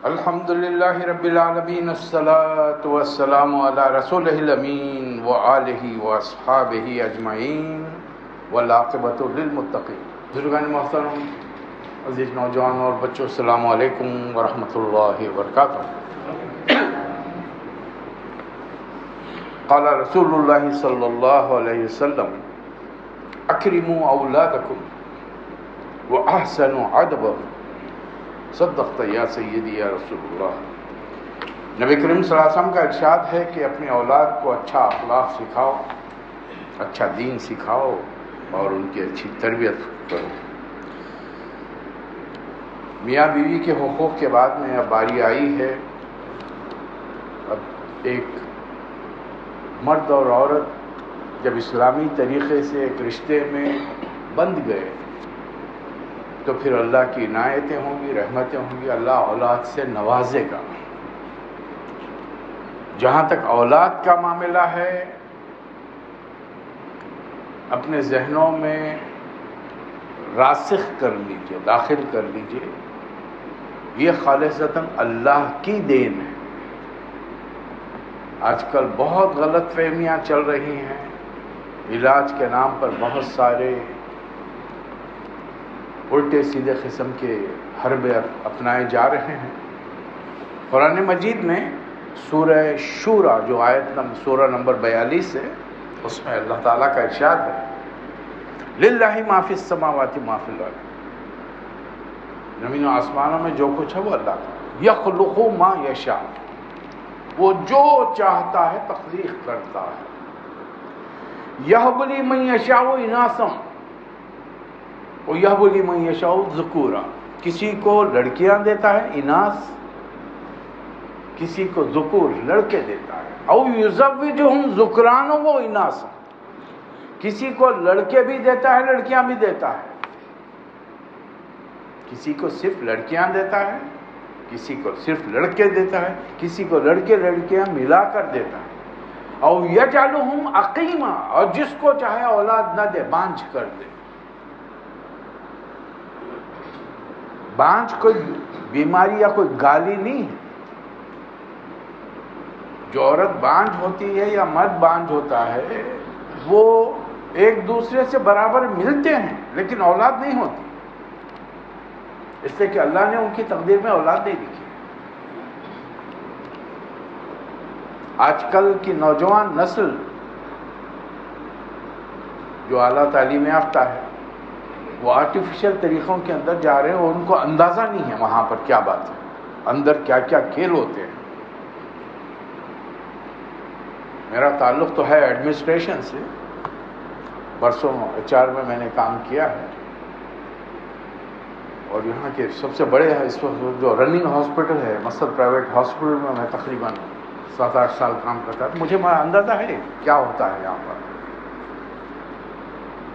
الحمد للہ رب العالمین، الصلاۃ والسلام علی رسولہ الامین وآلہ واصحابہ اجمعین والعاقبۃ للمتقین۔ بزرگان محترم، عزیز نوجوان اور بچوں، السلام علیکم ورحمۃ اللہ وبرکاتہ۔ قال رسول اللہ صلی اللہ علیہ وسلم: اکرموا اولادکم واحسنوا ادبهم، صدقت یا سیدی یا رسول اللہ۔ نبی کریم صلی اللہ علیہ وسلم کا ارشاد ہے کہ اپنی اولاد کو اچھا اخلاق سکھاؤ، اچھا دین سکھاؤ اور ان کی اچھی تربیت کرو۔ میاں بیوی کے حقوق کے بعد میں اب باری آئی ہے، اب ایک مرد اور عورت جب اسلامی طریقے سے ایک رشتے میں بندھ گئے تو پھر اللہ کی عنایتیں ہوں گی، رحمتیں ہوں گی، اللہ اولاد سے نوازے گا۔ جہاں تک اولاد کا معاملہ ہے، اپنے ذہنوں میں راسخ کر لیجئے، داخل کر لیجئے، یہ خالصتاً اللہ کی دین ہے۔ آج کل بہت غلط فہمیاں چل رہی ہیں، علاج کے نام پر بہت سارے الٹے سیدھے قسم کے حربے اپنائے جا رہے ہیں۔ قرآن مجید میں سورہ شورى جو سورہ نمبر 42 ہے، اس میں اللہ تعالیٰ کا ارشاد ہے: للہ ما فی السماوات ما فی الارض، زمین و آسمانوں میں جو کچھ ہے وہ اللہ کا۔ یخلق ما یشاء، وہ جو چاہتا ہے تخلیق کرتا ہے۔ یہب لمن یشاء اناثا وَيَهْبُ لِمَن يَشَاءُ ذُكُورًا، کسی کو لڑکیاں دیتا ہے اناث، کسی کو ذکور لڑکے دیتا ہے۔ او يُزَوِّجُهُمْ ذُكْرَانًا وَإِنَاثًا، کسی کو لڑکے بھی دیتا ہے، لڑکیاں بھی دیتا ہے۔ کسی کو صرف لڑکیاں دیتا ہے، کسی کو صرف لڑکے دیتا ہے، کسی کو لڑکے لڑکیاں ملا کر دیتا ہے۔ او يَجْعَلُهُمْ عَقِيمًا، اور جس کو چاہے اولاد نہ دے، بانجھ کر دے۔ بانجھ کوئی بیماری یا کوئی گالی نہیں ہے۔ جو عورت بانجھ ہوتی ہے یا مرد بانجھ ہوتا ہے، وہ ایک دوسرے سے برابر ملتے ہیں لیکن اولاد نہیں ہوتی، اس لیے کہ اللہ نے ان کی تقدیر میں اولاد نہیں لکھی۔ آج کل کی نوجوان نسل جو اعلیٰ تعلیم یافتہ ہے، وہ آرٹیفیشل طریقوں کے اندر جا رہے ہیں اور ان کو اندازہ نہیں ہے وہاں پر کیا بات ہے، اندر کیا کیا کھیل ہوتے ہیں۔ میرا تعلق تو ہے ایڈمنسٹریشن سے، برسوں HR میں میں نے کام کیا ہے، اور یہاں کے سب سے بڑے اس وقت جو رننگ ہاسپٹل ہے، مسد پرائیویٹ ہاسپٹل میں میں تقریباً 7-8 سال کام کرتا تھا۔ مجھے اندازہ ہے کیا ہوتا ہے یہاں پر،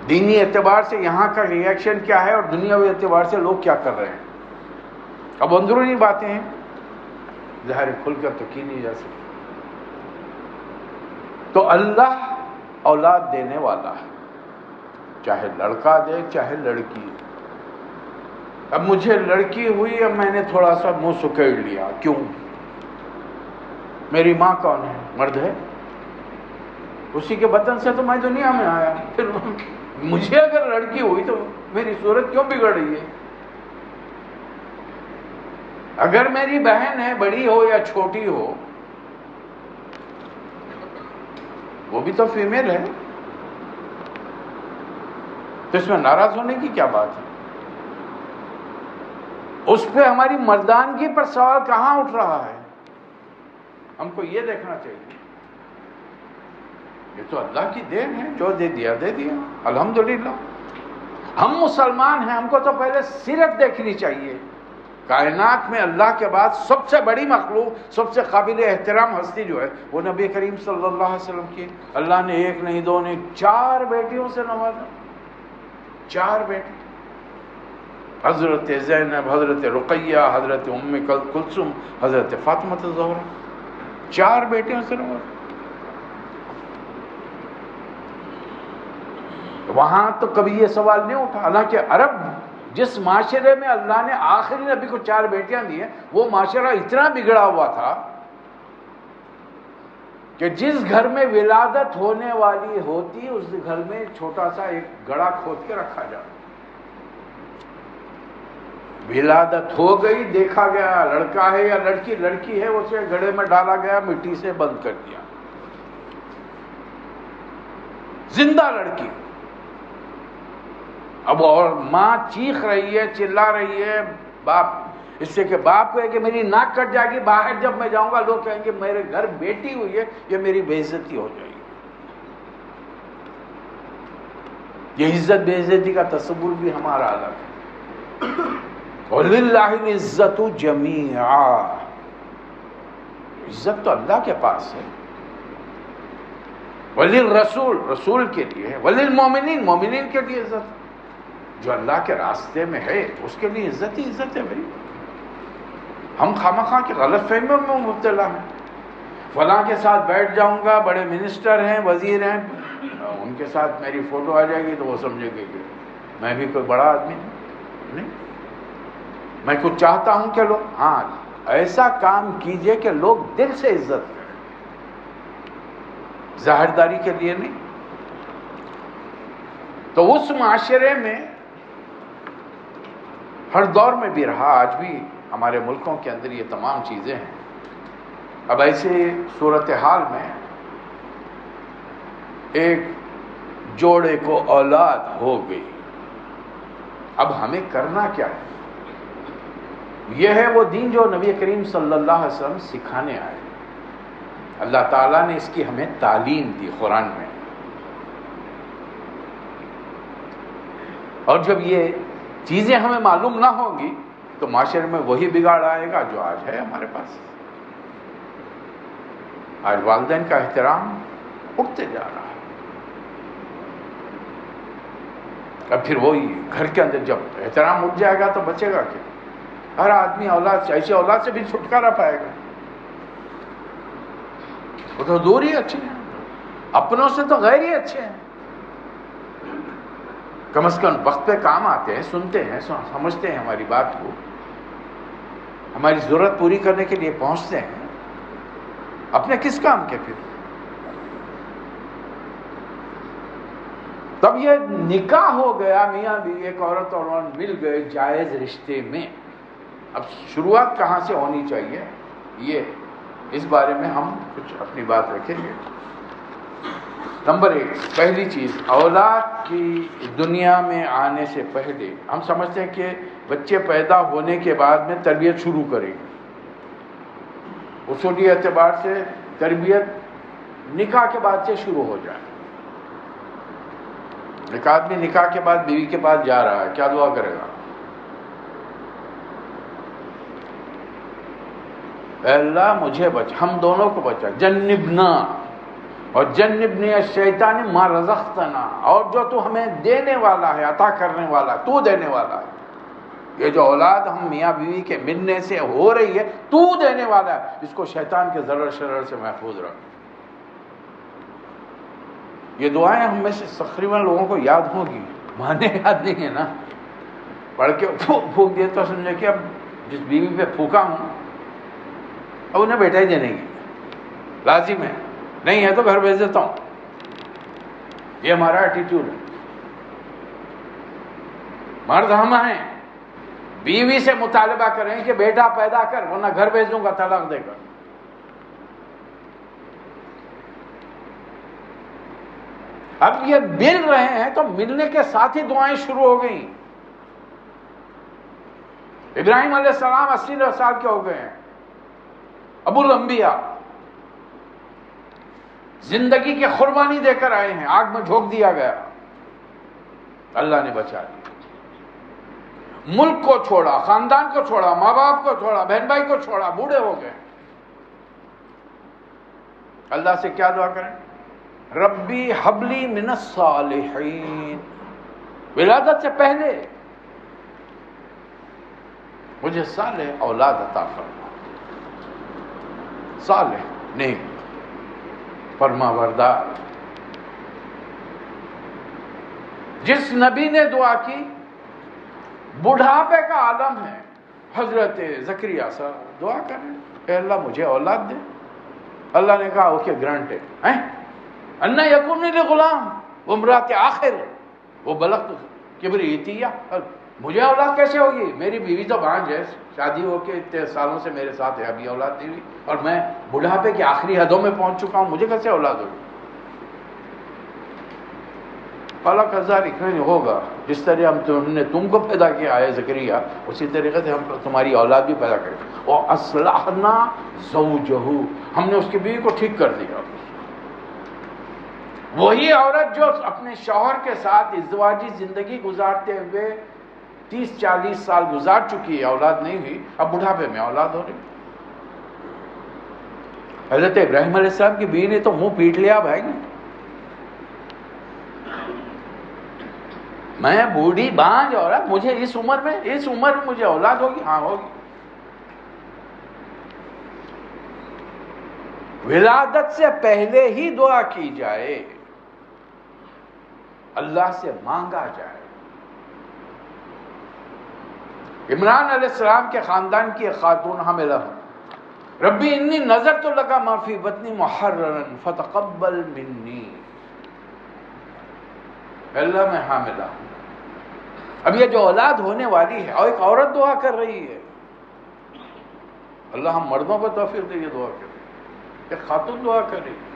دینی اعتبار سے یہاں کا ریئیکشن کیا ہے اور دنیاوی اعتبار سے لوگ کیا کر رہے ہیں۔ اب اندرونی باتیں ہیں، ظاہر کھل کر تو کی نہیں جا سکتی۔ تو اللہ اولاد دینے والا ہے، چاہے لڑکا دے چاہے لڑکی۔ اب مجھے لڑکی ہوئی، اب میں نے تھوڑا سا منہ سکیڑ لیا، کیوں؟ میری ماں کون ہے؟ مرد ہے، اسی کے بدن سے تو میں دنیا میں آیا، پھر مجھے اگر لڑکی ہوئی تو میری صورت کیوں بگڑ رہی ہے؟ اگر میری بہن ہے، بڑی ہو یا چھوٹی ہو، وہ بھی تو فیمیل ہے، تو اس میں ناراض ہونے کی کیا بات ہے؟ اس پہ ہماری مردانگی پر سوال کہاں اٹھ رہا ہے؟ ہم کو یہ دیکھنا چاہیے، یہ تو اللہ کی دین ہے، جو دے دیا دے دیا، الحمدللہ۔ ہم مسلمان ہیں، ہم کو تو پہلے سیرت دیکھنی چاہیے۔ کائنات میں اللہ کے بعد سب سے بڑی مخلوق، سب سے قابل احترام ہستی جو ہے، وہ نبی کریم صلی اللہ علیہ وسلم کی۔ اللہ نے ایک نہیں دو نہیں 4 بیٹیوں سے نوازا، 4 بیٹی، حضرت زینب، حضرت رقیہ، حضرت ام کلثوم، حضرت فاطمہ الزہرا، 4 بیٹیوں سے نوازا۔ وہاں تو کبھی یہ سوال نہیں اٹھا، حالانکہ عرب جس معاشرے میں اللہ نے آخری نبی کو 4 بیٹیاں دی ہیں، وہ معاشرہ اتنا بگڑا ہوا تھا کہ جس گھر میں ولادت ہونے والی ہوتی اس گھر میں چھوٹا سا ایک گڑھا کھود کے رکھا جاتا. ولادت ہو گئی، دیکھا گیا لڑکا ہے یا لڑکی، لڑکی ہے اسے گڑھے میں ڈالا گیا، مٹی سے بند کر دیا. زندہ لڑکی. اب اور ماں چیخ رہی ہے، چلا رہی ہے باپ اس سے کہ باپ کو ہے کہ میری ناک کٹ جائے گی، باہر جب میں جاؤں گا لوگ کہیں گے میرے گھر بیٹی ہوئی ہے، یہ میری بے عزتی ہو جائے گی. یہ عزت بے عزتی کا تصور بھی ہمارا الگ ہے. وَلِلَّهِ الْعِزَّةُ جَمِيعًا، عزت تو اللہ کے پاس ہے. وَلِلرَّسُولِ، رسول کے لیے ہے. وَلِلْمُؤْمِنِينَ، مومنین کے لیے عزت. جو اللہ کے راستے میں ہے اس کے لیے عزت ہی عزت ہے بھائی. ہم خواہ کی غلط فہمیوں میں مبتلا ہیں. فلاں کے ساتھ بیٹھ جاؤں گا، بڑے منسٹر ہیں، وزیر ہیں، ان کے ساتھ میری فوٹو آ جائے گی تو وہ سمجھے گے کہ میں بھی کوئی بڑا آدمی ہوں. نہیں، میں کچھ چاہتا ہوں کہ لوگ، ہاں ایسا کام کیجئے کہ لوگ دل سے عزت کریں، ظاہرداری کے لیے نہیں. تو اس معاشرے میں ہر دور میں بھی رہا، آج بھی ہمارے ملکوں کے اندر یہ تمام چیزیں ہیں. اب ایسے صورتحال میں ایک جوڑے کو اولاد ہو گئی. اب ہمیں کرنا کیا ہے؟ یہ ہے وہ دین جو نبی کریم صلی اللہ علیہ وسلم سکھانے آئے. اللہ تعالیٰ نے اس کی ہمیں تعلیم دی قرآن میں. اور جب یہ چیزیں ہمیں معلوم نہ ہوں گی تو معاشرے میں وہی بگاڑ آئے گا جو آج ہے ہمارے پاس. آج والدین کا احترام اٹھتے جا رہا ہے. اب پھر وہی گھر کے اندر جب احترام اٹھ جائے گا تو بچے گا کیا؟ ہر آدمی اولاد سے، ایسی اولاد سے بھی چھٹکارا پائے گا. وہ تو دور ہی اچھے ہیں، اپنوں سے تو غیر ہی اچھے ہیں. کم از کم وقت پہ کام آتے ہیں، سنتے ہیں، سمجھتے ہیں ہماری بات کو، ہماری ضرورت پوری کرنے کے لیے پہنچتے ہیں. اپنے کس کام کے پھر؟ تب یہ نکاح ہو گیا، میاں بیوی ایک عورت اور عورت مل گئے جائز رشتے میں. اب شروعات کہاں سے ہونی چاہیے، یہ اس بارے میں ہم کچھ اپنی بات رکھیں گے. نمبر 1، پہلی چیز، اولاد کی دنیا میں آنے سے پہلے ہم سمجھتے ہیں کہ بچے پیدا ہونے کے بعد میں تربیت شروع کریں گے. اصولی اعتبار سے تربیت نکاح کے بعد سے شروع ہو جائے. ایک آدمی نکاح کے بعد بیوی کے پاس جا رہا ہے، کیا دعا کرے گا؟ اے اللہ مجھے بچا، ہم دونوں کو بچا، جنبنا اور جنبنی الشیطان ما رزقتنا، اور جو تو ہمیں دینے والا ہے، عطا کرنے والا، تو دینے والا ہے. یہ جو اولاد ہم میاں بیوی کے ملنے سے ہو رہی ہے، تو دینے والا ہے، اس کو شیطان کے ضرر شرر سے محفوظ رکھ. یہ دعائیں ہم میں سے تقریباً لوگوں کو یاد ہوں گی، مانے یاد نہیں ہے نا. پڑھ کے پھونک دیے تو سمجھے کہ اب جس بیوی پہ پھونکا ہوں اب انہیں بیٹا ہی دینے کی لازم ہے، نہیں ہے تو گھر بھیج دیتا ہوں. یہ ہمارا ایٹیٹیوڈ ہے. مرد ہم ہیں، بیوی سے مطالبہ کریں کہ بیٹا پیدا کر ورنہ گھر بھیج دوں گا طلاق دے کر. اب یہ مل رہے ہیں تو ملنے کے ساتھ ہی دعائیں شروع ہو گئیں. ابراہیم علیہ السلام 80 سال کے ہو گئے ہیں، ابو الانبیاء زندگی کے قربانی دے کر آئے ہیں، آگ میں جھونک دیا گیا، اللہ نے بچا لیا. ملک کو چھوڑا، خاندان کو چھوڑا، ماں باپ کو چھوڑا، بہن بھائی کو چھوڑا، بوڑھے ہو گئے. اللہ سے کیا دعا کریں؟ ربی حبلی من الصالحین، ولادت سے پہلے مجھے صالح اولاد عطا فرما، صالح نیک فرما بردار. جس نبی نے دعا کی بڑھاپے کا عالم ہے. حضرت زکریا صاحب دعا کر رہے ہیں اے اللہ مجھے اولاد دے. اللہ نے کہا اوکے گرانٹڈ. انا یکون لی غلام وامرأۃ آخر وہ بلغت کبریتیہ. مجھے اولاد کیسے ہوگی؟ میری بیوی تو بانجھ ہے، شادی ہو کے اتنے سالوں سے میرے ساتھ ہے، ابھی اولاد نہیں ہوئی، اور میں بڑھاپے کی آخری حدوں میں پہنچ چکا ہوں، مجھے کیسے اولاد ہوگی؟ قال کذالک نہیں ہوگا، جس طرح ہم نے تم کو پیدا کیا ہے زکریا، اسی طریقے سے ہم تمہاری اولاد بھی پیدا کریں. اور اصلحنا زوجہ، ہم نے اس کی بیوی کو ٹھیک کر دیا. وہی عورت جو اپنے شوہر کے ساتھ ازدواجی زندگی گزارتے ہوئے 30-40 سال گزار چکی ہے، اولاد نہیں ہوئی، اب بڑھاپے میں اولاد ہو رہی. حضرت ابراہیم علیہ السلام کی بیوی نے تو منہ پیٹ لیا بھائی، میں بوڑھی بانجھ عورت، مجھے اس عمر میں مجھے اولاد ہوگی؟ ہاں ہوگی. ولادت سے پہلے ہی دعا کی جائے، اللہ سے مانگا جائے. عمران علیہ السلام کے خاندان کی ایک خاتون حاملہ ہے. ربی انی نذرت لک ما فی بطنی محررا فتقبل منی. اللہ میں حاملہ ہوں. اب یہ جو اولاد ہونے والی ہے، اور ایک عورت دعا کر رہی ہے، اللہ ہم مردوں کو توفیق دے یہ دعا کر رہی ہے. ایک خاتون دعا کر رہی ہے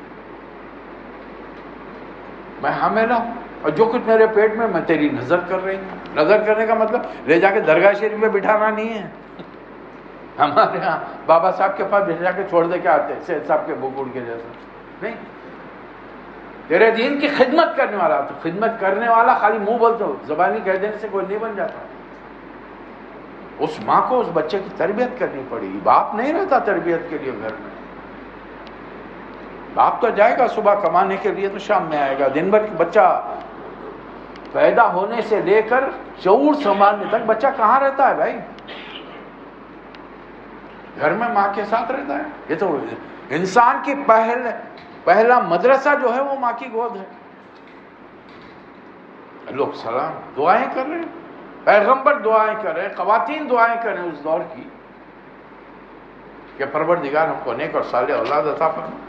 میں حاملہ ہوں، اور جو کچھ میرے پیٹ میں تیری نظر کر رہی ہوں. نظر کرنے کا مطلب لے جا کے درگاہ شریف میں بٹھانا نہیں ہے. ہمارے ہاں بابا صاحب کے پاس بھیجا کے چھوڑ دے کے آتے ہیں، سید صاحب کے بکوڑ کے جیسا نہیں. تیرے دین کی خدمت کرنے والا، تو خدمت کرنے والا خالی منہ بولتے ہو، زبانی کہہ دینے سے کوئی نہیں بن جاتا. اس ماں کو اس بچے کی تربیت کرنی پڑے گی. باپ نہیں رہتا تربیت کے لیے گھر میں. باپ تو جائے گا صبح کمانے کے لیے تو شام میں آئے گا. دن بھر بچہ پیدا ہونے سے لے کر شعور سنبھالنے تک بچہ کہاں رہتا ہے بھائی؟ گھر میں ماں کے ساتھ رہتا ہے. یہ تو انسان کی پہلا مدرسہ جو ہے وہ ماں کی گود ہے. لوگ سلام دعائیں کر رہے ہیں، پیغمبر دعائیں کر رہے ہیں، خواتین دعائیں کر رہے ہیں اس دور کی کہ پروردگار ہم کو نیک اور صالح اولاد عطا فرما.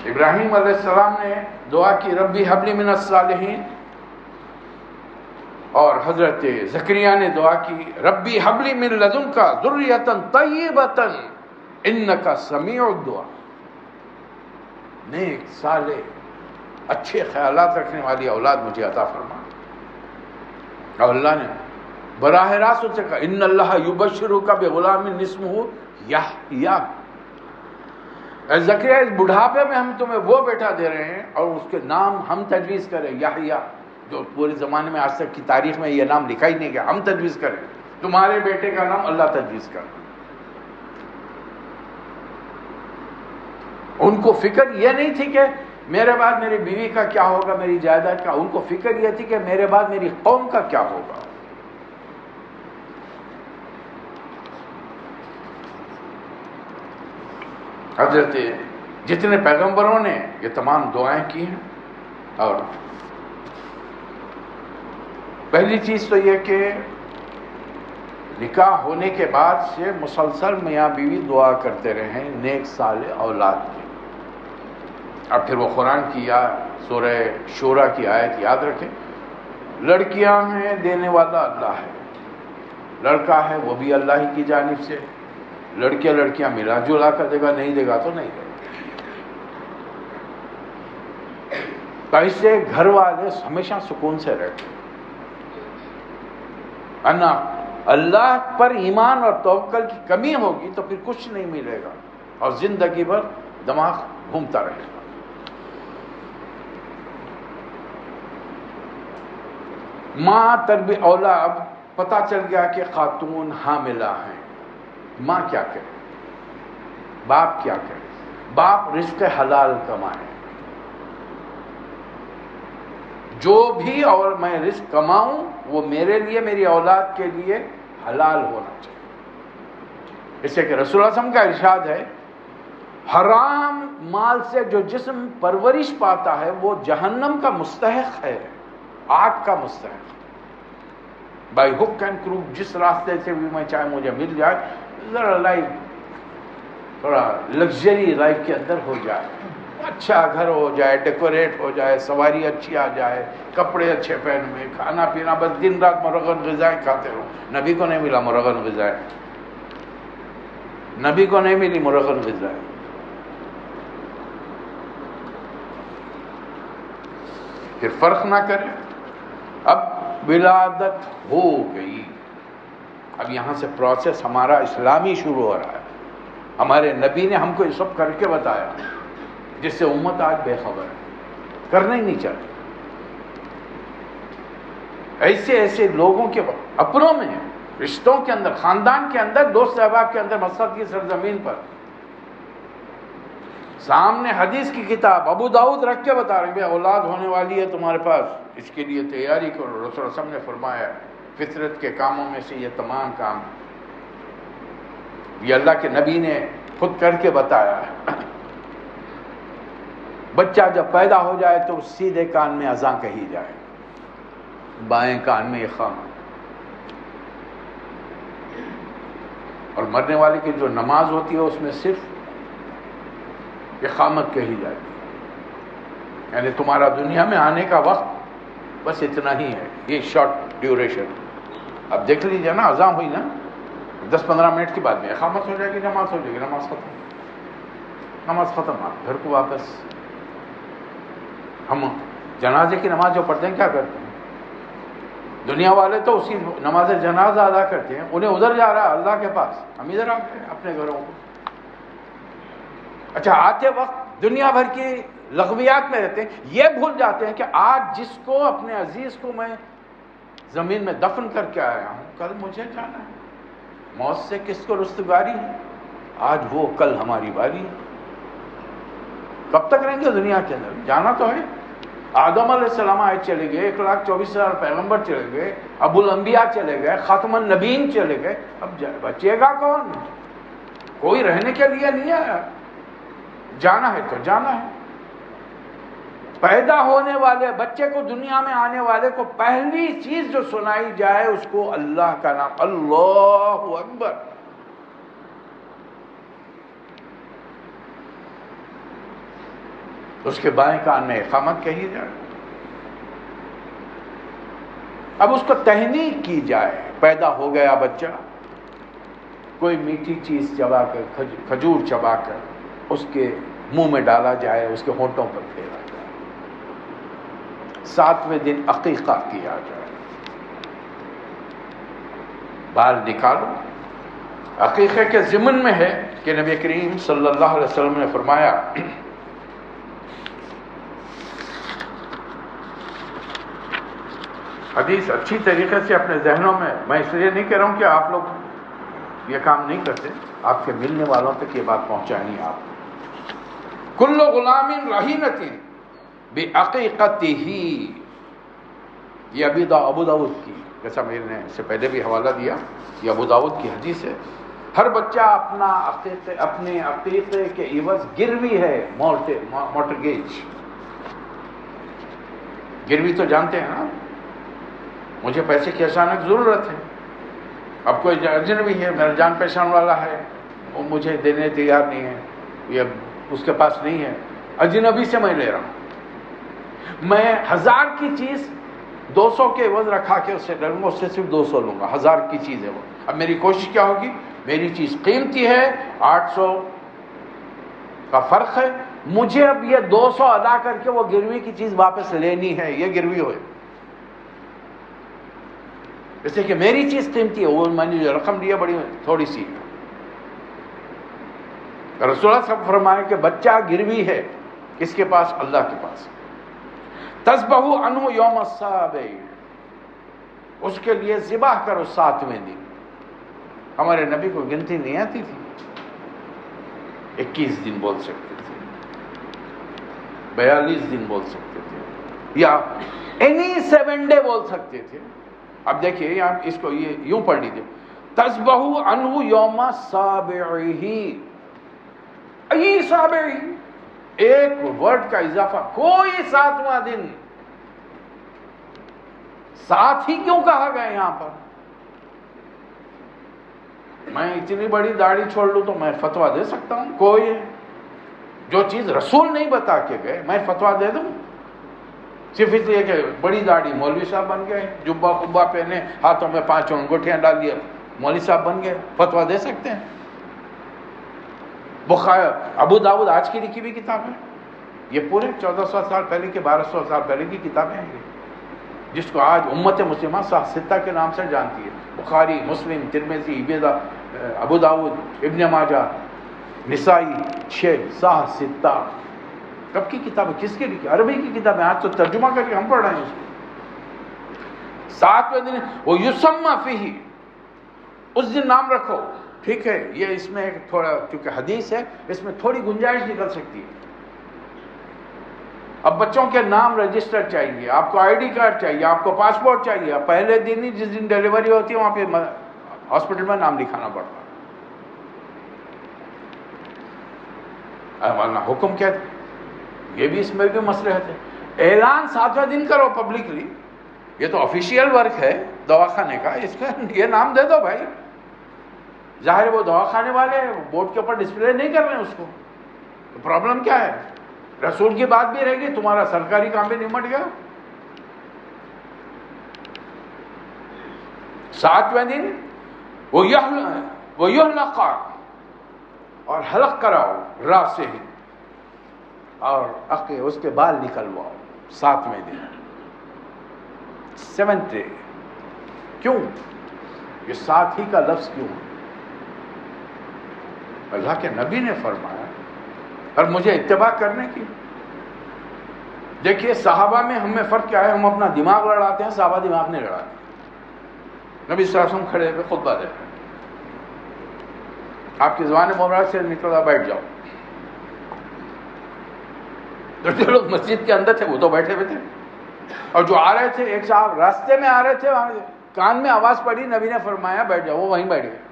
ابراہیم علیہ السلام نے دعا کی ربی حبلی من الصالحین، اور حضرت زکریا نے دعا کی ربی حبلی من لدنک ذریۃ طیبۃ انک سمیع الدعاء. نیک صالح اچھے خیالات رکھنے والی اولاد مجھے عطا فرما. اور اللہ نے براہ راست سے کہا ان اللہ یبشرک بغلام اسمہ یحییٰ. اے زکریا اس بڑھاپے میں ہم تمہیں وہ بیٹا دے رہے ہیں، اور اس کے نام ہم تجویز کریں یحییٰ، جو پورے زمانے میں آج تک کی تاریخ میں یہ نام لکھا ہی نہیں گیا. ہم تجویز کریں، تمہارے بیٹے کا نام اللہ تجویز کر. ان کو فکر یہ نہیں تھی کہ میرے بعد میری بیوی کا کیا ہوگا، میری جائیداد کا. ان کو فکر یہ تھی کہ میرے بعد میری قوم کا کیا ہوگا. حضرت جتنے پیغمبروں نے یہ تمام دعائیں کی ہیں. اور پہلی چیز تو یہ کہ نکاح ہونے کے بعد سے مسلسل میاں بیوی دعا کرتے رہے نیک صالح اولاد کی. اب پھر وہ قرآن کی سورہ شورا کی آیت یاد رکھیں، لڑکیاں ہیں دینے والا اللہ ہے، لڑکا ہے وہ بھی اللہ ہی کی جانب سے. لڑکیاں ملا جلا کر دے گا، نہیں دے گا تو نہیں دے گا. تو اس سے گھر والے ہمیشہ سکون سے رہتے. اللہ پر ایمان اور توکل کی کمی ہوگی تو پھر کچھ نہیں ملے گا، اور زندگی بھر دماغ گھومتا رہے گا. ماں اولا اب پتہ چل گیا کہ خاتون حاملہ ہیں، ماں کیا کرے، باپ کیا کرے؟ باپ رزق حلال کمائے. جو بھی اور میں رزق کماؤں وہ میرے لیے، میری اولاد کے لیے حلال ہونا چاہیے. اس سے کہ رسول اللہ صلی اللہ علیہ وسلم کا ارشاد ہے حرام مال سے جو جسم پرورش پاتا ہے وہ جہنم کا مستحق ہے، آگ کا مستحق۔ بائی ہک اینڈ کروک جس راستے سے بھی میں چاہے مجھے مل جائے، ذرا لائف تھوڑا لگژری لائف کے اندر ہو جائے، اچھا گھر ہو جائے، ڈیکوریٹ ہو جائے، سواری اچھی آ جائے، کپڑے اچھے پہن میں، کھانا پینا بس دن رات مرغن غذائیں کھاتے رہو۔ نبی کو نہیں ملا مرغن غذائیں، نبی کو نہیں ملی مرغن غذائیں۔ پھر فرق نہ کرے۔ اب ولادت ہو گئی، اب یہاں سے پروسیس ہمارا اسلامی شروع ہو رہا ہے۔ ہمارے نبی نے ہم کو یہ سب کر کے بتایا، جس سے امت آج بے خبر ہے، کرنا ہی نہیں چاہتی۔ ایسے ایسے لوگوں کے اپنوں میں، رشتوں کے اندر، خاندان کے اندر، دوست احباب کے اندر، مسجد کی سرزمین پر، سامنے حدیث کی کتاب ابو داؤد رکھ کے بتا رہے ہیں، بھئی اولاد ہونے والی ہے تمہارے پاس، اس کے لیے تیاری کرو۔ رسول اللہ صلی اللہ علیہ وسلم نے فرمایا فطرت کے کاموں میں سے یہ تمام کام، یہ اللہ کے نبی نے خود کر کے بتایا ہے۔ بچہ جب پیدا ہو جائے تو سیدھے کان میں اذان کہی جائے، بائیں کان میں اقامت، اور مرنے والے کی جو نماز ہوتی ہے اس میں صرف اقامت کہی جاتی ہے، یعنی تمہارا دنیا میں آنے کا وقت بس اتنا ہی ہے، یہ شارٹ ڈیوریشن۔ اب دیکھ لیجیے نا، اذان ہوئی نا، 10-15 منٹ کے بعد میں اقامت ہو جائے گی، نماز ہو جائے گی، نماز ختم، نماز ختم، آپ گھر کو واپس۔ ہم جنازے کی نماز جو پڑھتے ہیں کیا کرتے ہیں؟ دنیا والے تو اسی نماز جنازہ ادا کرتے ہیں، انہیں ادھر جا رہا ہے اللہ کے پاس، ہم ادھر آتے ہیں اپنے گھروں کو۔ اچھا، آتے وقت دنیا بھر کی لغویات میں رہتے ہیں، یہ بھول جاتے ہیں کہ آج جس کو، اپنے عزیز کو میں زمین میں دفن کر کے آیا ہوں، کل مجھے جانا ہے۔ موت سے کس کو رستگاری ہے؟ آج وہ، کل ہماری باری ہے۔ کب تک رہیں گے دنیا کے اندر؟ جانا تو ہے۔ آدم علیہ السلام آئے چلے گئے، 1,24,000 پیغمبر چلے گئے، ابو الانبیاء چلے گئے، خاتم النبیین چلے گئے، اب بچے گا کون؟ کوئی رہنے کے لیے نہیں ہے۔ جانا ہے تو جانا ہے۔ پیدا ہونے والے بچے کو، دنیا میں آنے والے کو پہلی چیز جو سنائی جائے اس کو اللہ کا نام، اللہ اکبر۔ اس کے بائیں کان میں اقامت کہی جائے۔ اب اس کو تہنیک کی جائے، پیدا ہو گیا بچہ، کوئی میٹھی چیز چبا کر، کھجور چبا کر اس کے منہ میں ڈالا جائے، اس کے ہونٹوں پر پھیرا جائے۔ 7ویں دن عقیقہ کیا جائے، بال نکالو۔ عقیقے کے ضمن میں ہے کہ نبی کریم صلی اللہ علیہ وسلم نے فرمایا، حدیث اچھی طریقے سے اپنے ذہنوں میں اس لیے نہیں کہہ رہا ہوں کہ آپ لوگ یہ کام نہیں کرتے، آپ کے ملنے والوں تک یہ بات پہنچانی آپ۔ کل غلام رہینۃ بعقیقتہ، یہ ابو داؤد کی، جیسا میں نے اس سے پہلے بھی حوالہ دیا، یہ ابو داؤد کی حدیث ہے۔ ہر بچہ اپنے عقیقے کے عوض گروی ہے، مورٹگیج۔ گروی تو جانتے ہیں نا، مجھے پیسے کی اچانک ضرورت ہے، اب کوئی اجنبی ہے، میرا جان پہچان والا ہے، وہ مجھے دینے تیار نہیں ہے، یہ اس کے پاس نہیں ہے، اجنبی سے میں لے رہا ہوں۔ میں 1000 کی چیز 200 کے عوض رکھا کے اس سے ڈروں گا، اس سے صرف 200 لوں گا، 1000 کی چیز ہے وہ۔ اب میری کوشش کیا ہوگی؟ میری چیز قیمتی ہے، 800 کا فرق ہے، مجھے اب یہ 200 ادا کر کے وہ گروی کی چیز واپس لینی ہے، یہ گروی ہوئے۔ جیسے کہ میری چیز قیمتی ہے، وہ میں نے جو رقم لیا بڑی تھوڑی سی۔ رسول اللہ صاحب فرمائے کہ بچہ گروی ہے، کس کے پاس؟ اللہ کے پاس۔ تذبح عنہ یوم السابع، اس کے لیے ذبح کرو 7ویں دن۔ ہمارے نبی کو گنتی نہیں آتی تھی، 21 دن بول سکتے تھے، 42 دن بول سکتے تھے، یا اینی 7 ڈے بول سکتے تھے۔ اب دیکھیے یہاں اس کو یہ یوں پڑھ لیجیے، تذبح عنہ یوم سابعہ، عیسیٰ بے، ایک ورڈ کا اضافہ، کوئی 7واں دن، 7 ہی کیوں کہا گیا یہاں پر؟ میں اتنی بڑی داڑھی چھوڑ لوں تو میں فتویٰ دے سکتا ہوں؟ کوئی جو چیز رسول نہیں بتا کے گئے میں فتویٰ دے دوں؟ صرف اس لیے کہ بڑی داڑھی مولوی صاحب بن گئے، جبہ خبہ پہنے، ہاتھوں میں 5 انگوٹھیاں ڈال دیے، مولوی صاحب بن گئے، فتویٰ دے سکتے ہیں؟ بخاری، ابو داؤد آج کی لکھی ہوئی کتاب ہے، یہ پورے 1400 سال پہلے کے 1200 سال پہلے کی کتابیں ہیں، جس کو آج امت مسلمہ صحیح ستہ کے نام سے جانتی ہے۔ بخاری، مسلم، ترمذی، ابو داؤد، ابن ماجہ، نسائی، 6 صحیح ستہ۔ کب کی کتاب ہے؟ کس کے لکھی؟ عربی کی کتاب ہے، آج تو ترجمہ کر کے ہم پڑھ رہے ہیں اس کو۔ 7ویں دن وہ یسمى فیہ، اس دن نام رکھو، ٹھیک ہے؟ یہ اس میں تھوڑا کیونکہ حدیث ہے، اس میں تھوڑی گنجائش نکل سکتی ہے۔ اب بچوں کے نام رجسٹر چاہیے، آپ کو آئی ڈی کارڈ چاہیے، آپ کو پاسپورٹ چاہیے، پہلے دن ہی جس دن ڈیلیوری ہوتی ہے وہاں پہ ہاسپٹل میں نام لکھانا پڑتا ہے، ورنہ حکم کہتے ہیں۔ یہ بھی اس میں بھی مسئلے ہوتے ہیں۔ اعلان 7ویں دن کرو پبلکلی، یہ تو آفیشیل ورک ہے دواخانے کا، اس کا یہ نام دے دو بھائی۔ ظاہر وہ دواخانے والے بورڈ کے اوپر ڈسپلے نہیں کر رہے ہیں اس کو، تو پرابلم کیا ہے؟ رسول کی بات بھی رہے گی، تمہارا سرکاری کام بھی نمٹ گیا۔ 7ویں دن وہ یحلق، اور حلق کراؤ راس سے ہی، اور اس کے بال نکلواؤ 7ویں دن، 7th ڈے۔ کیوں یہ 7 ہی کا لفظ کیوں؟ اللہ کے نبی نے فرمایا، اور مجھے اتباع کرنے کی۔ دیکھیے صحابہ میں ہم میں فرق کیا ہے، ہم اپنا دماغ لڑاتے ہیں، صحابہ دماغ نہیں لڑاتے۔ نبی صلی اللہ علیہ وسلم کھڑے ہوئے خطبہ دے رہے ہیں، آپ کی زبان مبارک سے نکلا بیٹھ جاؤ۔ جو لوگ مسجد کے اندر تھے وہ تو بیٹھے ہوئے تھے، اور جو آ رہے تھے، ایک صاحب راستے میں آ رہے تھے، کان میں آواز پڑی، نبی نے فرمایا بیٹھ جاؤ، وہ وہیں بیٹھ گئے۔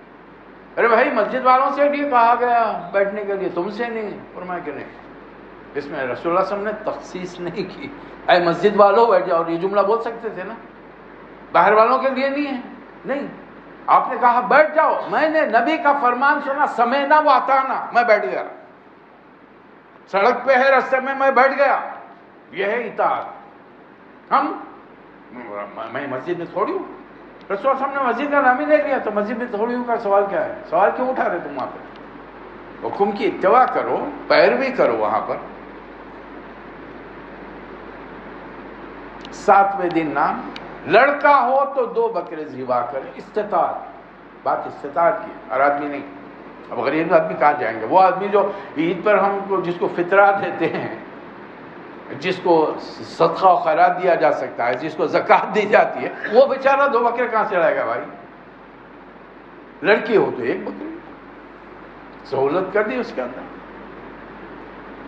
ارے بھائی مسجد والوں سے بھی کہا گیا بیٹھنے کے لیے، تم سے نہیں؟ فرمایا کہ نہیں، اس میں رسول اللہ صلی اللہ علیہ وسلم نے تخصیص نہیں کی، اے مسجد والوں بیٹھ جاؤ، یہ جملہ بول سکتے تھے نا، باہر والوں کے لیے نہیں ہے، نہیں، آپ نے کہا بیٹھ جاؤ۔ میں نے نبی کا فرمان سنا، سمعنا و اطعنا، میں بیٹھ گیا، سڑک پہ ہے راستے میں بیٹھ گیا، یہ ہے اطاعت۔ میں مسجد میں تھوڑی ہوں، رسول اللہ صلی اللہ علیہ وسلم نے مسجد کا نام ہی نہیں لیا، تو مسجد میں تھوڑی ہوں کا سوال کیا ہے؟ سوال کیوں اٹھا رہے تم وہاں پہ؟ حکم کی اتباع کرو، پیروی کرو وہاں پر۔ 7ویں دن نام، لڑکا ہو تو 2 بکرے ذبح کرے، استطاعت، بات استطاعت کی، اور آدمی نہیں۔ اب غریب آدمی کہاں جائیں گے؟ وہ آدمی جو عید پر ہم کو جس کو فطرہ دیتے ہیں، جس کو صدقہ و خیرات دیا جا سکتا ہے، جس کو زکوٰۃ دی جاتی ہے، وہ بیچارہ 2 بکرے کہاں سے لائے گا بھائی؟ لڑکی ہو تو 1 بکری، سہولت کر دی اس کے اندر۔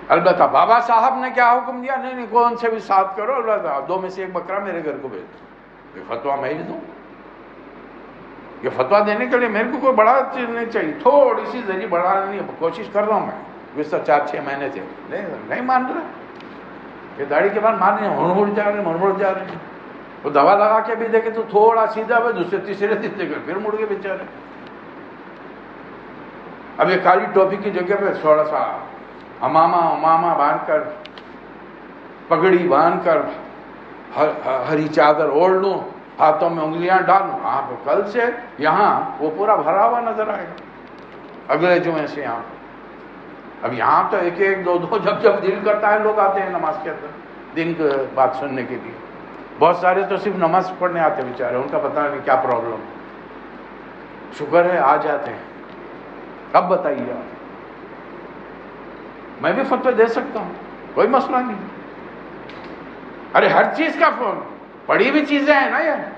البتہ بابا صاحب نے کیا حکم دیا؟ نہیں کون سے بھی 7 کرو، البتہ 2 میں سے 1 بکرا میرے گھر کو بھیج دو۔ یہ فتویٰ میں ہی دوں؟ یہ فتویٰ دینے کے لیے میرے کو کوئی بڑا چیز نہیں چاہیے، تھوڑی سی ذریعہ بڑھانے کی کوشش کر رہا ہوں میں۔ ویسا 4-6 مہینے تھے، نہیں مان رہا، یہ داڑھی کے بعد مارنے ہڑ جا رہے ہیں۔ وہ دوا لگا کے بھی دیکھے تو تھوڑا سیدھا ہوئے، دوسرے تیسرے دن دیکھے پھر مڑ کے بیچارے۔ اب یہ کالی ٹوپی کی جگہ پہ تھوڑا سا امامہ باندھ کر، پگڑی باندھ کر، ہری چادر اوڑھ لوں، ہاتھوں میں انگلیاں ڈالوں، آپ کل سے یہاں وہ پورا بھرا ہوا نظر آئے گا، اگلے جمعے سے یہاں۔ اب یہاں تو 1-1 2-2 جب دل کرتا ہے لوگ آتے ہیں نماز کے اندر دن کی بات سننے کے لیے۔ بہت سارے تو صرف نماز پڑھنے آتے ہیں بیچارے، ان کا پتہ نہیں کیا پرابلم۔ شکر ہے آ جاتے ہیں۔ اب بتائیے آپ، میں بھی فتوی دے سکتا ہوں، کوئی مسئلہ نہیں۔ ارے ہر چیز کا پڑھی ہوئی چیزیں ہیں نا یہ۔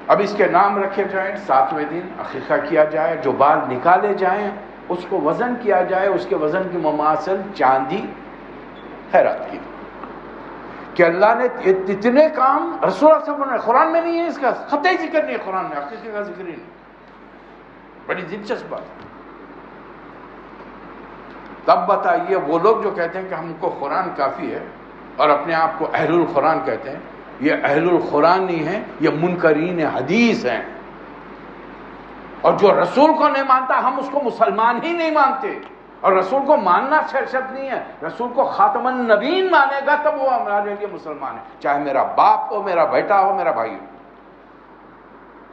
اب اس کے نام رکھے جائیں، 7ویں دن عقیقہ کیا جائے، جو بال نکالے جائیں اس کو وزن کیا جائے، اس کے وزن کی مماثل چاندی خیرات کی۔ کہ اللہ نے اتنے کام رسول اللہ صلی اللہ علیہ وسلم نے، قرآن میں نہیں ہے، اس کا قطعی ذکر نہیں ہے، قرآن میں عقیقے کا ذکر ہی نہیں. بڑی دلچسپ بات ہے. تب بتائیے وہ لوگ جو کہتے ہیں کہ ہم کو قرآن کافی ہے اور اپنے آپ کو اہل القرآن کہتے ہیں، یہ اہل القرآن نہیں ہیں، یہ منکرین حدیث ہیں. اور جو رسول کو نہیں مانتا ہم اس کو مسلمان ہی نہیں مانتے. اور رسول کو ماننا شرط نہیں ہے، رسول کو خاتم النبیین مانے گا تب وہ ہمارے لیے مسلمان ہے، چاہے میرا باپ ہو، میرا بیٹا ہو، میرا بھائی ہو.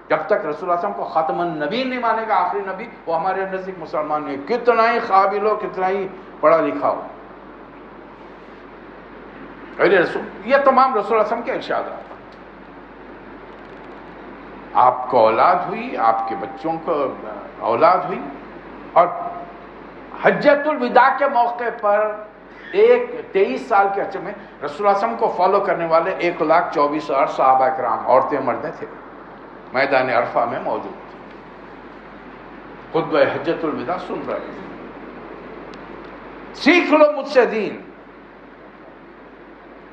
جب تک رسول اللہ صلی اللہ علیہ وسلم کو خاتم النبیین نہیں مانے گا، آخری نبی، وہ ہمارے نزدیک مسلمان نہیں ہے، کتنا ہی قابل ہو، کتنا ہی پڑھا لکھا ہو. یہ تمام رسول اللہ علیہ وسلم کے ارشادات. آپ کو اولاد ہوئی، آپ کے بچوں کو اولاد ہوئی، اور حجۃ الوداع کے موقع پر 23 سال کے عرصے میں رسول اللہ صلی اللہ علیہ وسلم کو فالو کرنے والے 1,24,000 صحابہ کرام، عورتیں مردیں تھے، میدان عرفہ میں موجود تھے، خطبہ حجۃ الوداع سن رہے تھے. سیکھ لو مجھ سے دین.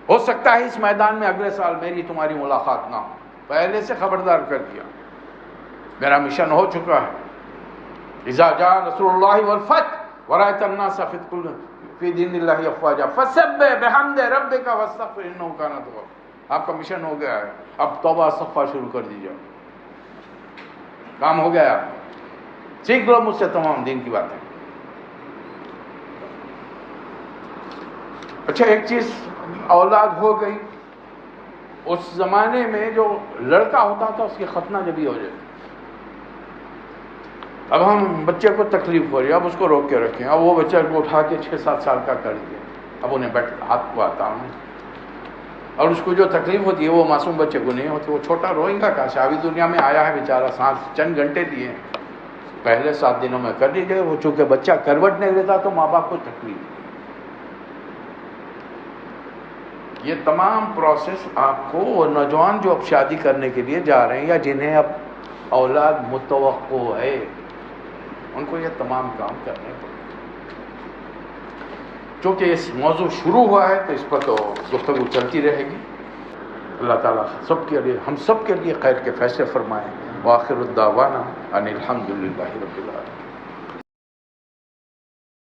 ہو سکتا ہے اس میدان میں اگلے سال میری تمہاری ملاقات نہ ہو، پہلے سے خبردار کر دیا، میرا مشن ہو چکا ہے. اذا جاء رسول اللہ والفتح ورأيت الناس في دین اللہ افواجا فسبح بحمد ربک واستغفر انہ کان توابا. آپ کا مشن ہو گیا ہے، اب توبہ استغفار شروع کر دیجیے، کام ہو گیا آپ. سیکھ لو مجھ سے تمام دین کی باتیں. اچھا ایک چیز، اولاد ہو گئی، اس زمانے میں جو لڑکا ہوتا تھا اس کی ختنہ جبھی ہو جائے. اب ہم بچے کو تکلیف ہو رہی ہے، اب اس کو روک کے رکھیں، اب وہ بچہ کو اٹھا کے 6-7 سال کا کر دیا، اب انہیں ہاتھ کو آتا ہوں، اور اس کو جو تکلیف ہوتی ہے وہ معصوم بچے کو نہیں ہوتی. وہ چھوٹا روئے گا کہاں سے؟ ابھی دنیا میں آیا ہے بیچارہ، سانس چند گھنٹے دیے، پہلے 7 دنوں میں کر لیجیے. وہ چونکہ بچہ کروٹ نہیں لیتا تو ماں باپ کو تکلیف. یہ تمام پروسیس آپ کو، اور نوجوان جو اب شادی کرنے کے لیے جا رہے ہیں یا جنہیں اب اولاد متوقع ہے، ان کو یہ تمام کام کرنے پڑیں. چونکہ اس موضوع شروع ہوا ہے تو اس پر تو گفتگو چلتی رہے گی. اللہ تعالیٰ سب کے لیے، ہم سب کے لیے خیر کے فیصلے فرمائیں. وآخر الدعوانا ان الحمد للہ رب العالمین.